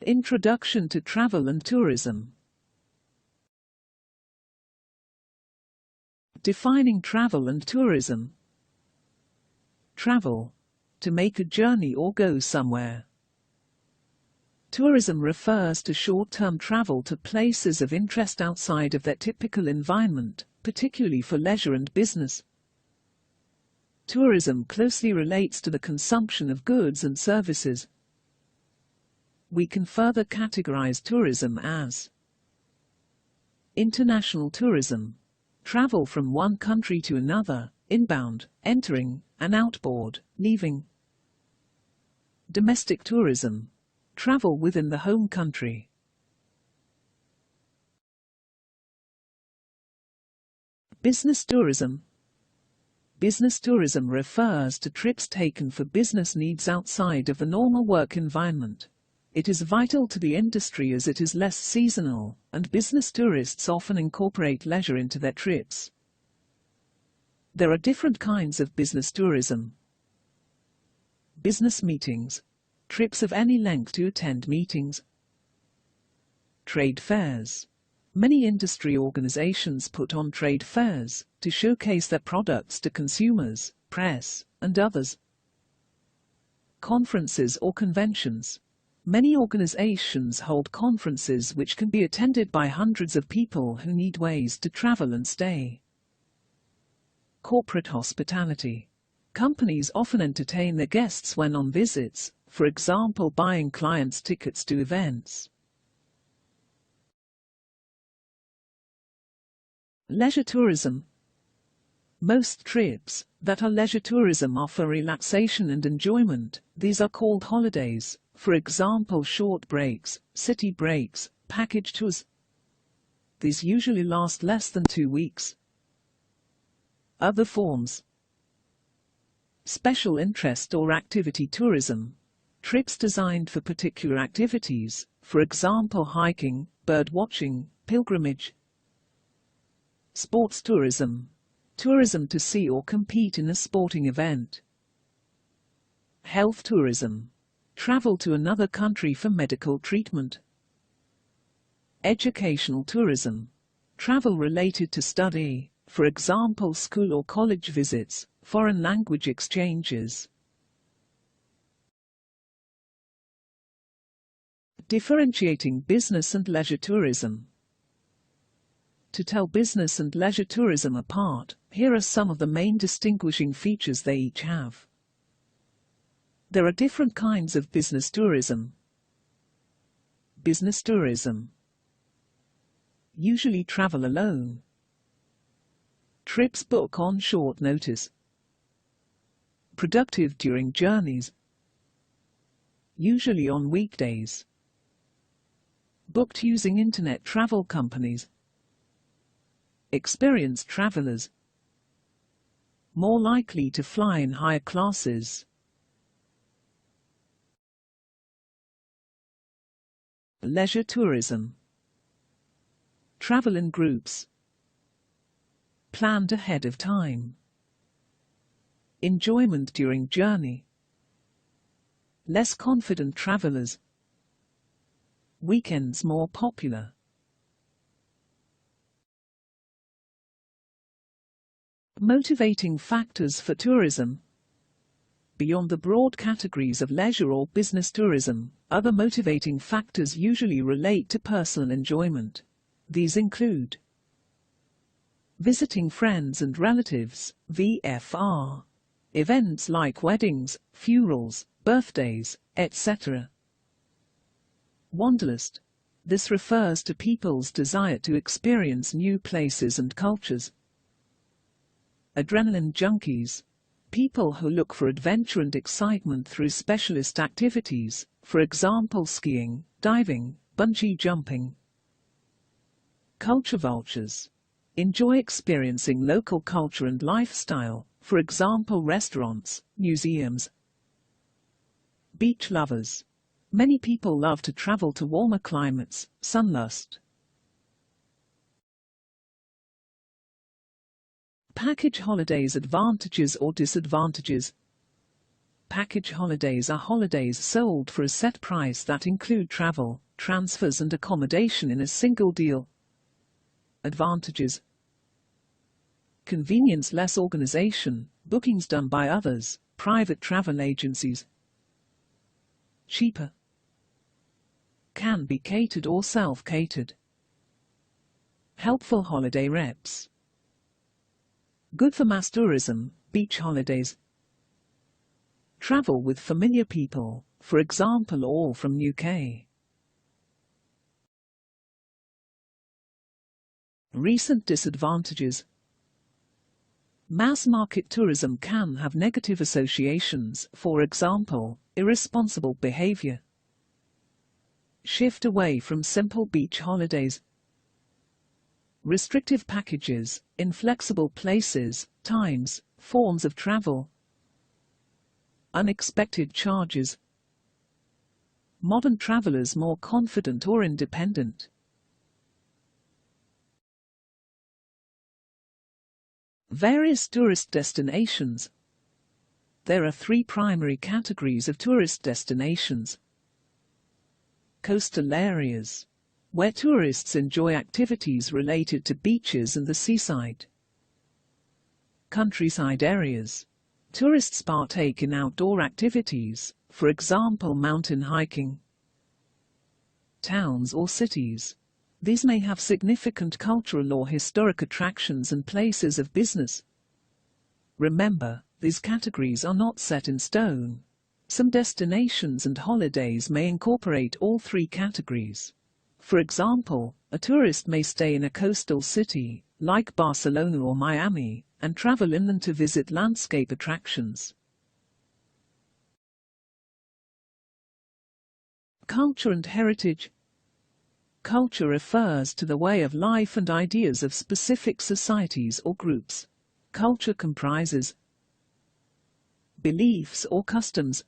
Introduction to travel and tourism. Defining travel and tourism. Travel. To make a journey or go somewhere. Tourism refers to short-term travel to places of interest outside of their typical environment, particularly for leisure and business. Tourism closely relates to the consumption of goods and services. We can further categorize tourism as international tourism, travel from one country to another, inbound, entering, and outboard, leaving. Domestic tourism, travel within the home country. Business tourism. Business tourism refers to trips taken for business needs outside of the normal work environment. It is vital to the industry as it is less seasonal, and business tourists often incorporate leisure into their trips. There are different kinds of business tourism. Business meetings, trips of any length to attend meetings. Trade fairs. Many industry organizations put on trade fairs to showcase their products to consumers, press, and others. Conferences or conventions. Many organizations hold conferences which can be attended by hundreds of people who need ways to travel and stay. Corporate hospitality. Companies often entertain their guests when on visits, for example buying clients' tickets to events. Leisure tourism. Most trips that are leisure tourism offer relaxation and enjoyment. These are called holidays, for example short breaks, city breaks, package tours. These usually last less than 2 weeks. Other forms. Special interest or activity tourism. Trips designed for particular activities, for example hiking, bird watching, pilgrimage. Sports tourism. Tourism to see or compete in a sporting event. Health tourism. Travel to another country for medical treatment. Educational tourism. Travel related to study, for example school or college visits, foreign language exchanges. Differentiating business and leisure tourism. To tell business and leisure tourism apart, here are some of the main distinguishing features they each have. There are different kinds of business tourism. Business tourism. Usually travel alone. Trips book on short notice. Productive during journeys. Usually on weekdays. Booked using internet travel companies. Experienced travelers. More likely to fly in higher classes. Leisure tourism. Travel in groups. Planned ahead of time. Enjoyment during journey. Less confident travelers. Weekends more popular. Motivating factors for tourism. Beyond the broad categories of leisure or business tourism, other motivating factors usually relate to personal enjoyment. These include visiting friends and relatives, VFR, events like weddings, funerals, birthdays, etc. Wanderlust. This refers to people's desire to experience new places and cultures. Adrenaline junkies. People who look for adventure and excitement through specialist activities, for example skiing, diving, bungee jumping. Culture vultures. Enjoy experiencing local culture and lifestyle, for example restaurants, museums. Beach lovers. Many people love to travel to warmer climates, sunlust. Package holidays advantages or disadvantages. Package holidays are holidays sold for a set price that include travel, transfers and accommodation in a single deal. Advantages: convenience, less organization, bookings done by others, private travel agencies. Cheaper. Can be catered or self-catered. Helpful holiday reps. Good for mass tourism, beach holidays. Travel with familiar people, for example all from UK. Recent disadvantages. Mass market tourism can have negative associations, for example, irresponsible behavior. Shift away from simple beach holidays. Restrictive packages, inflexible places, times, forms of travel. Unexpected charges. Modern travelers more confident or independent. Various tourist destinations. There are 3 primary categories of tourist destinations. Coastal areas, where tourists enjoy activities related to beaches and the seaside. Countryside areas. Tourists partake in outdoor activities, for example mountain hiking. Towns or cities. These may have significant cultural or historic attractions and places of business. Remember, these categories are not set in stone. Some destinations and holidays may incorporate all 3 categories. For example, a tourist may stay in a coastal city, like Barcelona or Miami, and travel inland to visit landscape attractions. Culture and heritage. Culture refers to the way of life and ideas of specific societies or groups. Culture comprises beliefs or customs,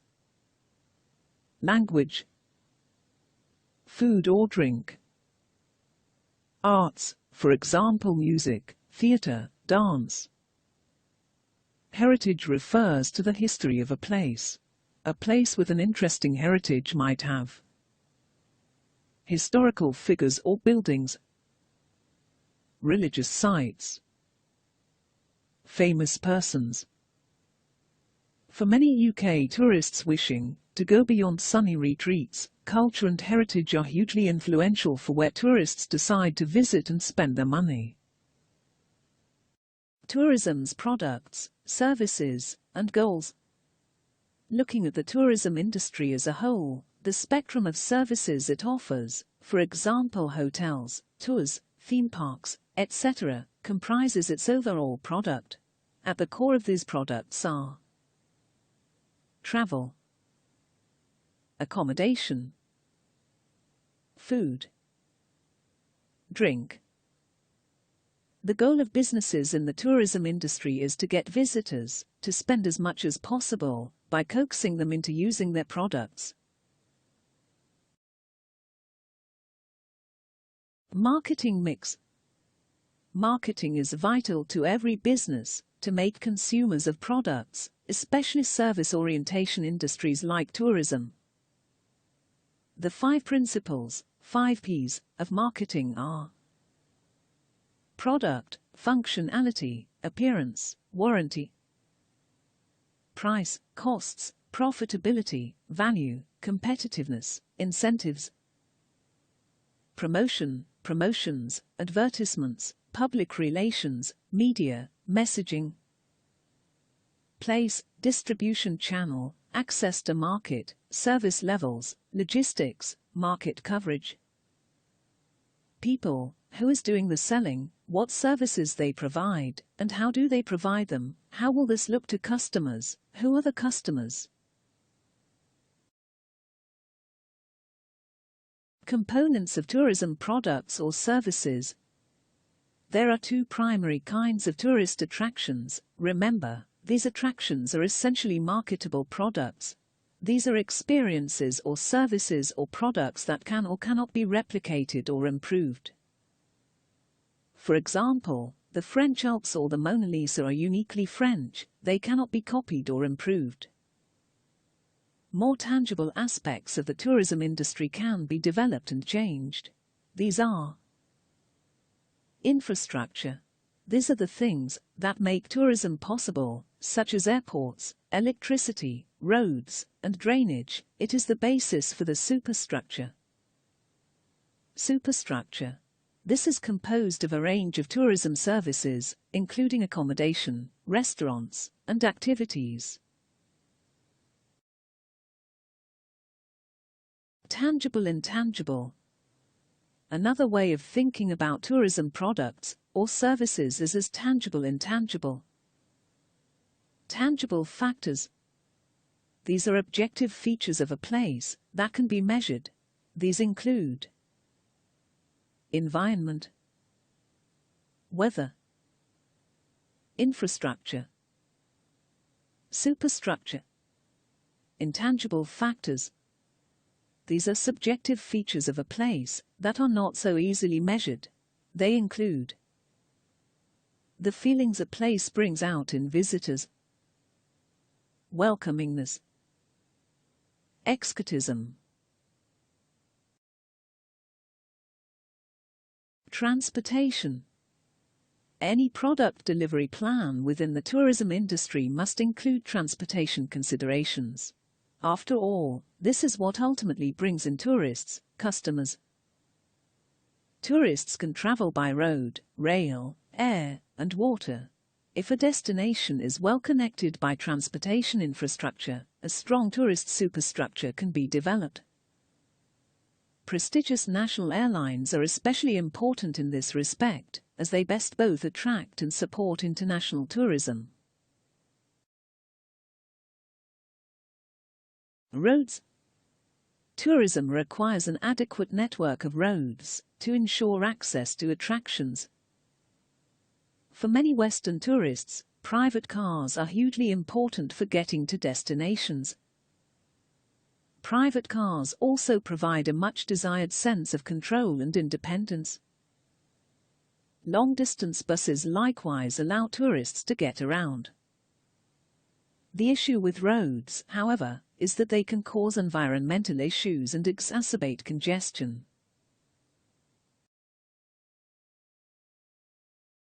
language, food or drink, arts, for example music, theatre, dance. Heritage refers to the history of a place. A place with an interesting heritage might have historical figures or buildings, religious sites, famous persons. For many UK tourists wishing to go beyond sunny retreats, culture and heritage are hugely influential for where tourists decide to visit and spend their money. Tourism's products, services, and goals. Looking at the tourism industry as a whole, the spectrum of services it offers, for example hotels, tours, theme parks, etc., comprises its overall product. At the core of these products are travel, accommodation, food, drink. The goal of businesses in the tourism industry is to get visitors to spend as much as possible by coaxing them into using their products. Marketing mix. Marketing is vital to every business to make consumers of products, especially service orientation industries like tourism. The 5 principles, 5 Ps, of marketing are product, functionality, appearance, warranty, price, costs, profitability, value, competitiveness, incentives, promotion, promotions, advertisements, public relations, media, messaging, place, distribution channel, access to market, service levels, logistics, market coverage, people, who is doing the selling, what services they provide, and how do they provide them, how will this look to customers, who are the customers. Components of tourism products or services. There are 2 primary kinds of tourist attractions. Remember, these attractions are essentially marketable products. These are experiences or services or products that can or cannot be replicated or improved. For example, the French Alps or the Mona Lisa are uniquely French. They cannot be copied or improved. more tangible aspects of the tourism industry can be developed and changed. These are infrastructure. These are the things that make tourism possible, such as airports, electricity, roads, and drainage. It is the basis for the superstructure. Superstructure. This is composed of a range of tourism services, including accommodation, restaurants, and activities. Tangible, intangible. Another way of thinking about tourism products or services is as tangible, intangible. Tangible factors. These are objective features of a place that can be measured. These include environment, weather, infrastructure, superstructure. Intangible factors. These are subjective features of a place that are not so easily measured. They include the feelings a place brings out in visitors, welcomingness, exotism, transportation. Any product delivery plan within the tourism industry must include transportation considerations. After all, this is what ultimately brings in tourists, customers. Tourists can travel by road, rail, air, and water. If a destination is well connected by transportation infrastructure, a strong tourist superstructure can be developed. Prestigious national airlines are especially important in this respect, as they best both attract and support international tourism. Roads. Tourism requires an adequate network of roads to ensure access to attractions. For many Western tourists, private cars are hugely important for getting to destinations. Private cars also provide a much-desired sense of control and independence. Long-distance buses likewise allow tourists to get around. The issue with roads, however, is that they can cause environmental issues and exacerbate congestion.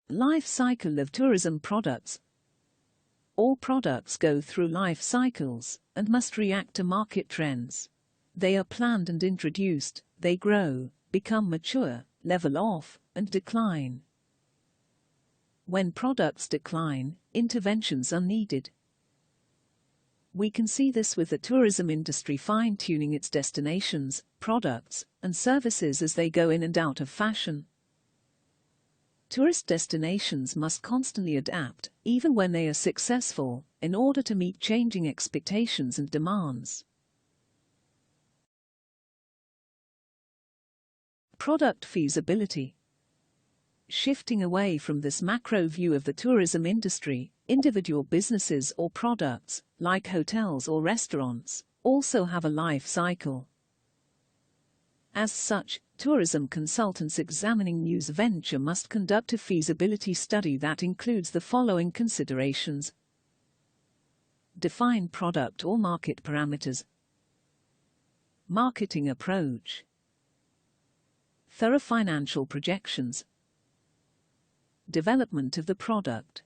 Life cycle of tourism products. All products go through life cycles and must react to market trends. They are planned and introduced, they grow, become mature, level off, and decline. When products decline, interventions are needed. We can see this with the tourism industry fine-tuning its destinations, products, and services as they go in and out of fashion. Tourist destinations must constantly adapt, even when they are successful, in order to meet changing expectations and demands. Product feasibility. Shifting away from this macro view of the tourism industry, individual businesses or products, like hotels or restaurants, also have a life cycle. As such, tourism consultants examining new venture must conduct a feasibility study that includes the following considerations. Define product or market parameters. Marketing approach. Thorough financial projections. Development of the product.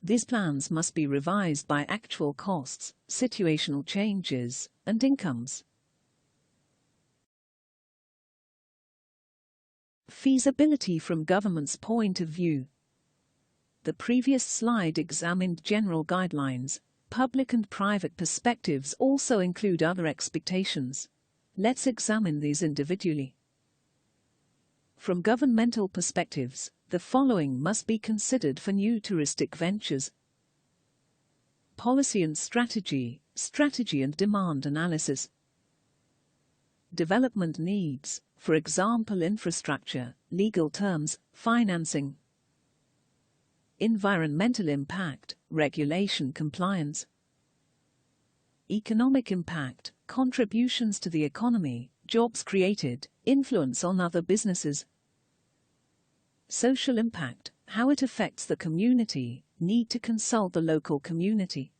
These plans must be revised by actual costs, situational changes, and incomes. Feasibility from government's point of view. The previous slide examined general guidelines. Public and private perspectives also include other expectations. Let's examine these individually. From governmental perspectives, the following must be considered for new touristic ventures. Policy and strategy, strategy and demand analysis. Development needs, for example infrastructure, legal terms, financing. Environmental impact, regulation compliance. Economic impact, contributions to the economy, jobs created, influence on other businesses. Social impact, how it affects the community, need to consult the local community.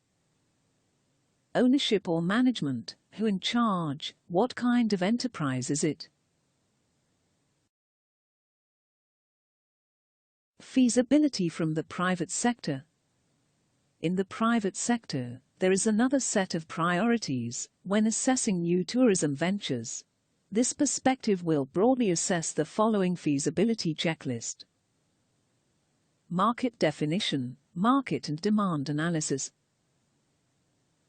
Ownership or management, who in charge, what kind of enterprise is it? Feasibility from the private sector. In the private sector, there is another set of priorities when assessing new tourism ventures. This perspective will broadly assess the following feasibility checklist. Market definition, market and demand analysis.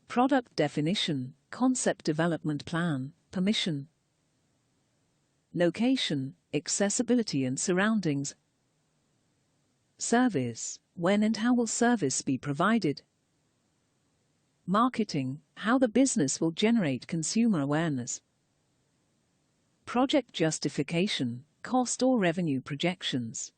Product definition, concept development plan, permission. Location, accessibility and surroundings. Service, when and how will service be provided? Marketing, how the business will generate consumer awareness. Project justification, cost or revenue projections.